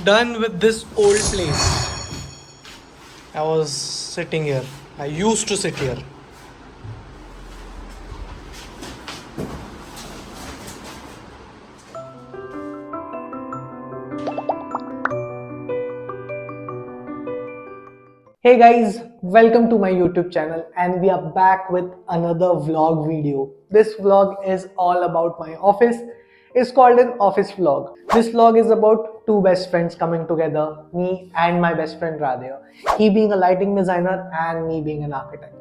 done with this old place. I was sitting here. I used to sit here. Hey guys, welcome to my YouTube channel and we are back with another vlog video. This vlog is all about my office. It's called an office vlog. This vlog is about two best friends coming together, me and my best friend Radheya. He being a lighting designer and me being an architect.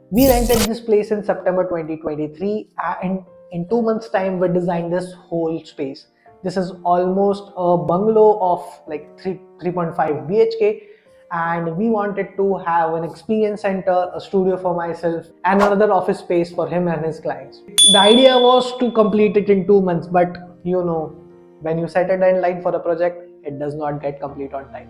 We rented this place in September 2023 and in 2 months time we designed this whole space. This is almost a bungalow of like 3.5 BHK and we wanted to have an experience center, a studio for myself and another office space for him and his clients. The idea was to complete it in 2 months, but you know, when you set a deadline for a project, it does not get complete on time.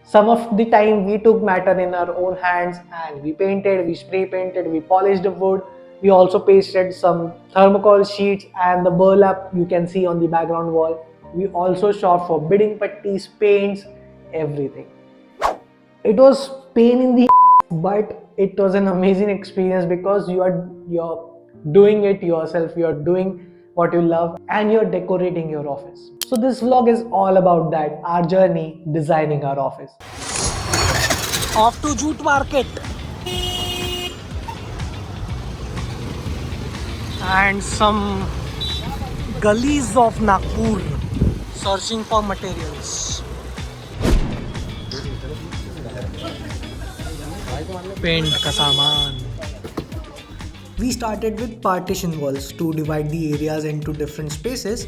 Some of the time we took matter in our own hands and we painted, we spray painted, we polished the wood. We also pasted some thermocol sheets and the burlap you can see on the background wall. We also shot for bidding putties, paints, everything. It was pain in the but it was an amazing experience because you're doing it yourself, you're doing what you love and you're decorating your office. So this vlog is all about that, our journey designing our office. Off to Jute Market and some gullies of Nagpur searching for materials. Paint ka saman. We started with partition walls to divide the areas into different spaces.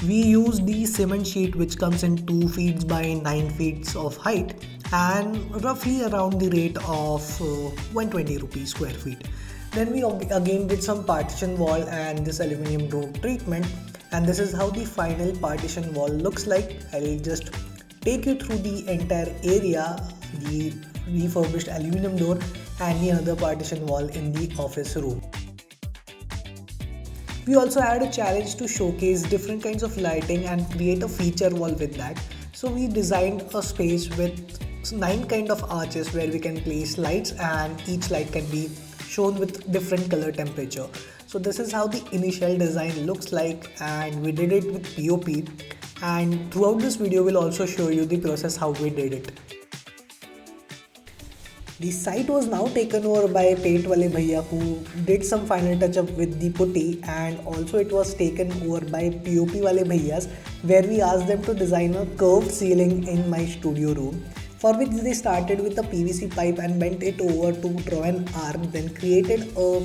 We used the cement sheet which comes in 2 feet by 9 feet of height and roughly around the rate of 120 rupees square feet. Then we again did some partition wall and this aluminum door treatment, and this is how the final partition wall looks like. I'll just take you through the entire area, the refurbished aluminum door and the other partition wall in the office room. We also had a challenge to showcase different kinds of lighting and create a feature wall with that. So we designed a space with 9 kind of arches where we can place lights and each light can be shown with different color temperature. So this is how the initial design looks like and we did it with POP, and throughout this video we'll also show you the process how we did it. The site was now taken over by Paint Wale Bhaiya who did some final touch up with the putty, and also it was taken over by POP Wale Bhaiyas where we asked them to design a curved ceiling in my studio room, for which they started with a PVC pipe and bent it over to draw an arc, then created a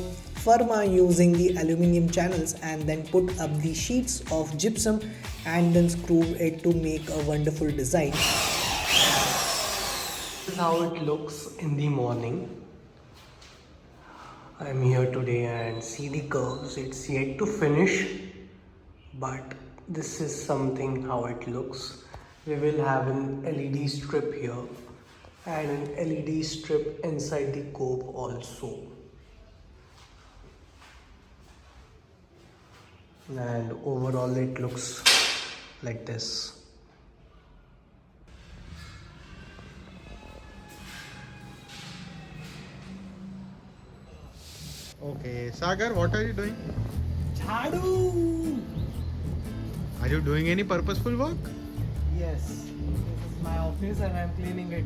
Farma using the aluminium channels and then put up the sheets of gypsum and then screw it to make a wonderful design. This is how it looks in the morning. I'm here today and see the curves. It's yet to finish, but this is something how it looks. We will have an LED strip here and an LED strip inside the cope also. And overall it looks like this. Okay, Sagar, what are you doing? Jhadu! Are you doing any purposeful work? Yes, this is my office and I'm cleaning it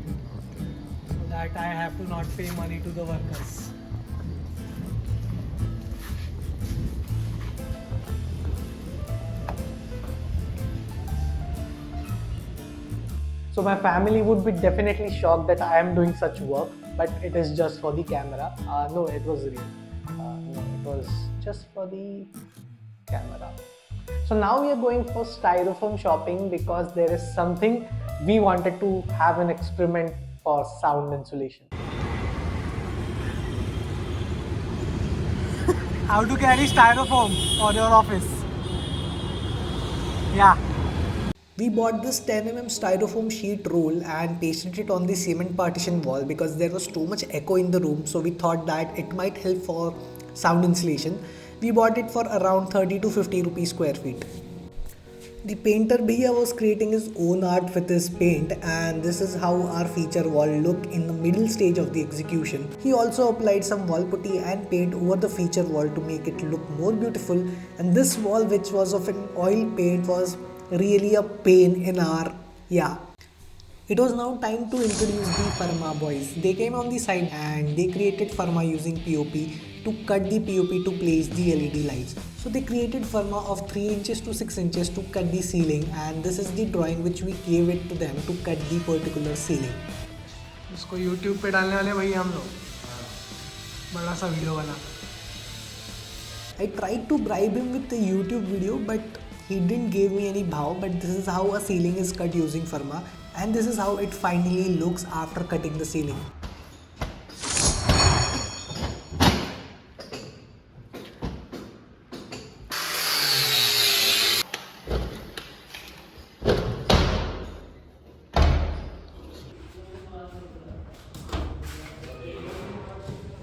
so that I have to not pay money to the workers. So my family would be definitely shocked that I am doing such work, but it is just for the camera. No, it was real. No, it was just for the camera. So now we are going for styrofoam shopping because there is something we wanted to have an experiment for sound insulation. How to carry styrofoam for your office? Yeah. We bought this 10 mm styrofoam sheet roll and pasted it on the cement partition wall because there was too much echo in the room, so we thought that it might help for sound insulation. We bought it for around 30 to 50 rupees square feet. The painter Bhaiya was creating his own art with his paint, and this is how our feature wall looked in the middle stage of the execution. He also applied some wall putty and paint over the feature wall to make it look more beautiful, and this wall, which was of an oil paint, was really a pain in our It was now time to introduce the Farma Boys. They came on the side and they created Farma using POP to cut the POP to place the LED lights. So they created Farma of 3 inches to 6 inches to cut the ceiling, and this is the drawing which we gave it to them to cut the particular ceiling. इसको YouTube पे डालने वाले भैया हम लोग बड़ा सा video बना. I tried to bribe him with the YouTube video, but he didn't give me any bhav. But this is how a ceiling is cut using Farma, and this is how it finally looks after cutting the ceiling.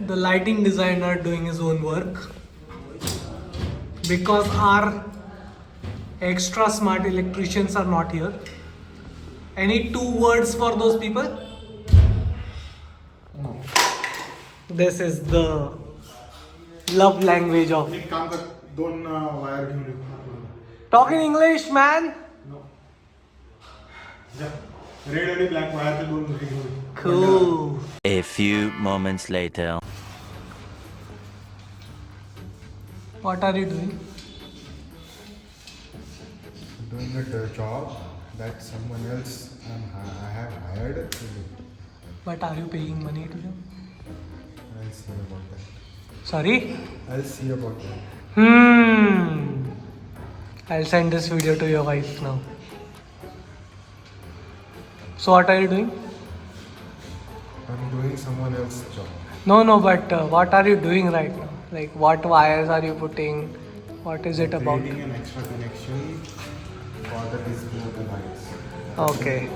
The lighting designer doing his own work, because our extra smart electricians are not here. Any 2 words for those people? No. This is the love language of. एक काम कर, 2 wire घेऊन ये. Talk in English, man. No. Red आणि black वायरचे 2 घेऊन ये. Cool. A few moments later. What are you doing? Doing a job that someone else I have hired to do. But are you paying money to them? I'll see about that. Sorry? I'll see about that. I'll send this video to your wife now. So what are you doing? I'm doing someone else's job. No, but what are you doing right now? Like, what wires are you putting? What is it about? Creating an extra connection for the display of the lights. Okay.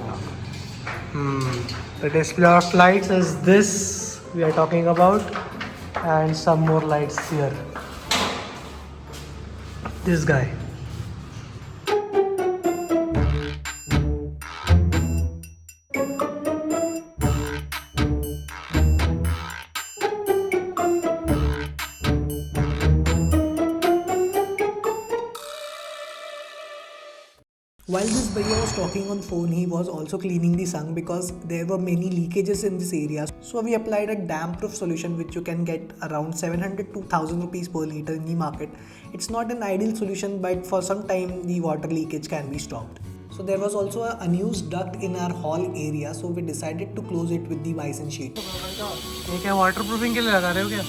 The display of lights is this we are talking about, and some more lights here. This guy. While this bhaiya was talking on phone, he was also cleaning the sunk because there were many leakages in this area. So we applied a damp proof solution which you can get around 700 to 1000 rupees per liter in the market. It's not an ideal solution, but for some time the water leakage can be stopped. So there was also an unused duct in our hall area, so we decided to close it with the bison sheet. ये क्या waterproofing के लिए लगा रहे हो क्या?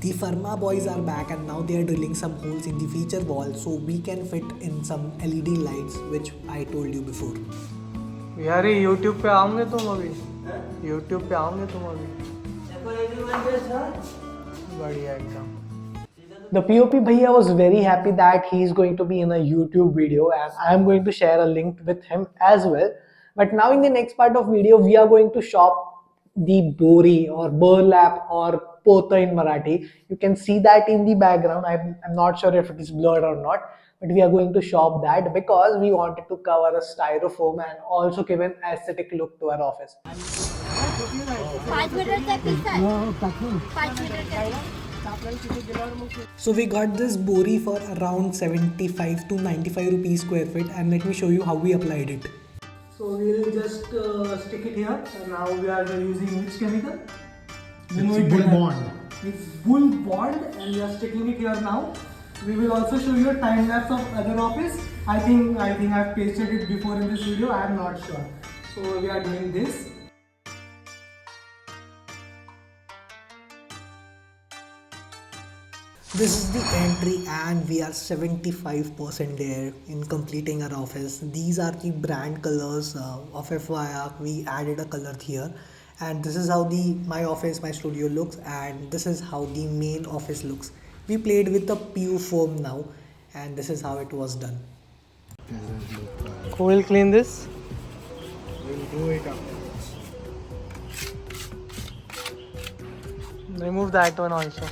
The Farma boys are back and now they are drilling some holes in the feature wall so we can fit in some LED lights, which I told you before. यार ये YouTube पे आओगे तुम अभी? YouTube पे आओगे तुम अभी? बढ़िया एकदम. The POP bhaiya was very happy that he is going to be in a YouTube video, and I am going to share a link with him as well. But now in the next part of video, we are going to shop the bori or burlap or pota in Marathi. You can see that in the background. I'm not sure if it is blurred or not, but we are going to shop that because we wanted to cover a styrofoam and also give an aesthetic look to our office. 5 metre तक कितना है? 5 metre तक. So we got this bori for around 75 to 95 rupees square feet, and let me show you how we applied it. So we'll just stick it here. And now we are using which chemical? It's Bull Bond. It's Bull Bond, and we are sticking it here now. We will also show you a time lapse of other office. I think I've pasted it before in this video. I am not sure. So we are doing this. This is the entry and we are 75% there in completing our office. These are the brand colors of f.y.i. We added a color here, and this is how my office, my studio looks, and this is how the main office looks. We played with the PU foam now, and this is how it was done. Who will clean this? will do it afterwards. Remove that one also.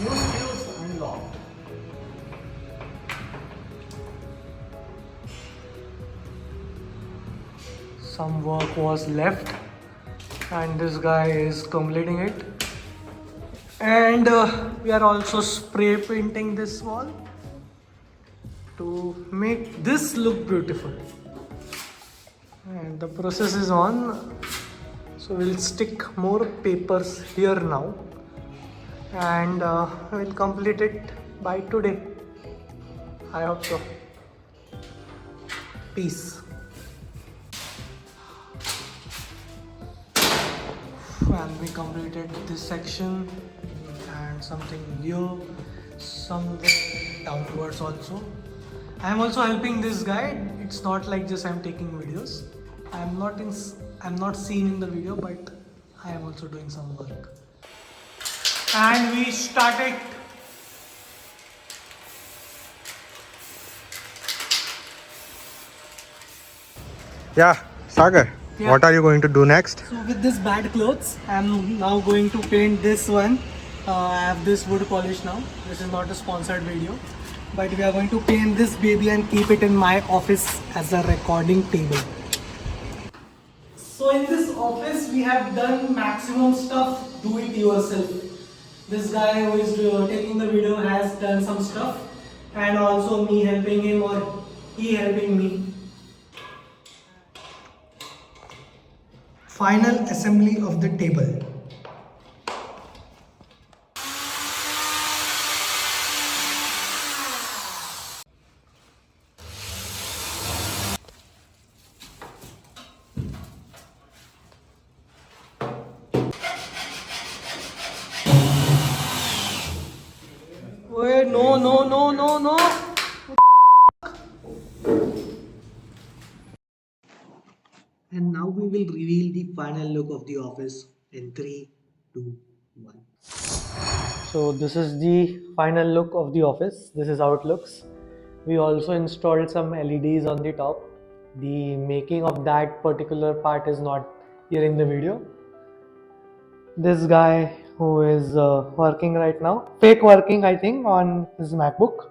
Use unlocked. Some work was left and this guy is completing it. And we are also spray painting this wall to make this look beautiful. And the process is on. So we'll stick more papers here now. And we'll complete it by today. I hope so. Peace. And we completed this section and something here, somewhere downwards also. I am also helping this guy. It's not like just I'm taking videos. I'm not seen in the video, but I am also doing some work. And we started. Yeah, Sagar. Yeah. What are you going to do next? So with this bad clothes, I'm now going to paint this one. I have this wood polish now. This is not a sponsored video, but we are going to paint this baby and keep it in my office as a recording table. So in this office, we have done maximum stuff do it yourself. This guy who is taking the video has done some stuff, and also me helping him or he helping me. Final assembly of the table. Wait, no. And now we will reveal the final look of the office in 3, 2, 1. So this is the final look of the office. This is how it looks. We also installed some LEDs on the top. The making of that particular part is not here in the video. This guy who is working right now, fake working I think, on his MacBook.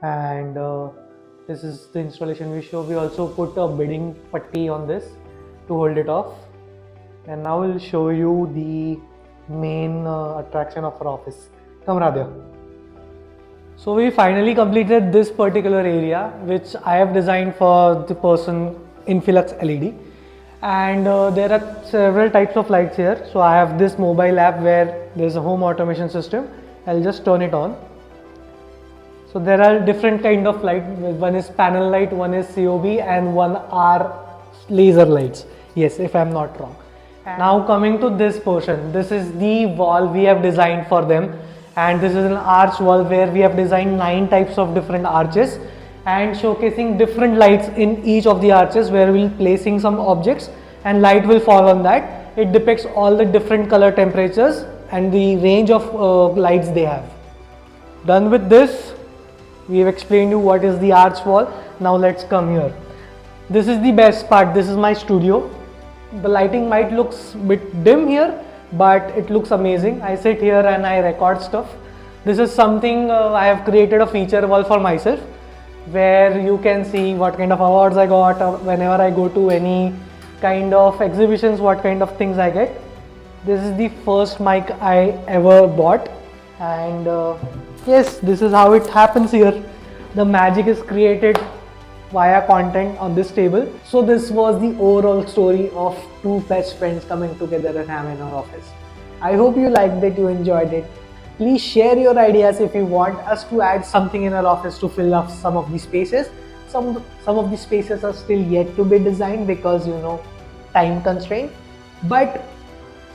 And this is the installation we show. We also put a bedding putty on this to hold it off. And now we'll show you the main attraction of our office. Come Radheya. So we finally completed this particular area, which I have designed for the person Infilux LED. And there are several types of lights here. So I have this mobile app where there's a home automation system. I'll just turn it on. So there are different kind of light. One is panel light, one is COB, and one are laser lights. Yes, if I'm not wrong. Now coming to this portion, this is the wall we have designed for them, and this is an arch wall where we have designed 9 types of different arches and showcasing different lights in each of the arches, where we'll placing some objects and light will fall on that. It depicts all the different color temperatures and the range of lights they have. Done with this, we have explained you what is the arch wall. Now let's come here. This is the best part. This is my studio. The lighting might looks a bit dim here, but it looks amazing. I sit here and I record stuff. This is something I have created a feature wall for myself, where you can see what kind of awards I got, or whenever I go to any kind of exhibitions, what kind of things I get. This is the first mic I ever bought, and yes, this is how it happens here. The magic is created via content on this table. So this was the overall story of two best friends coming together and having our office. I hope you liked it, you enjoyed it. Please share your ideas if you want us to add something in our office to fill up some of the spaces. Some of the spaces are still yet to be designed because time constraint. But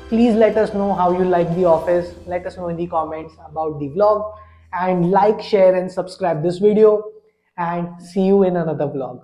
please let us know how you like the office. Let us know in the comments about the vlog, and like, share and subscribe this video, and see you in another vlog.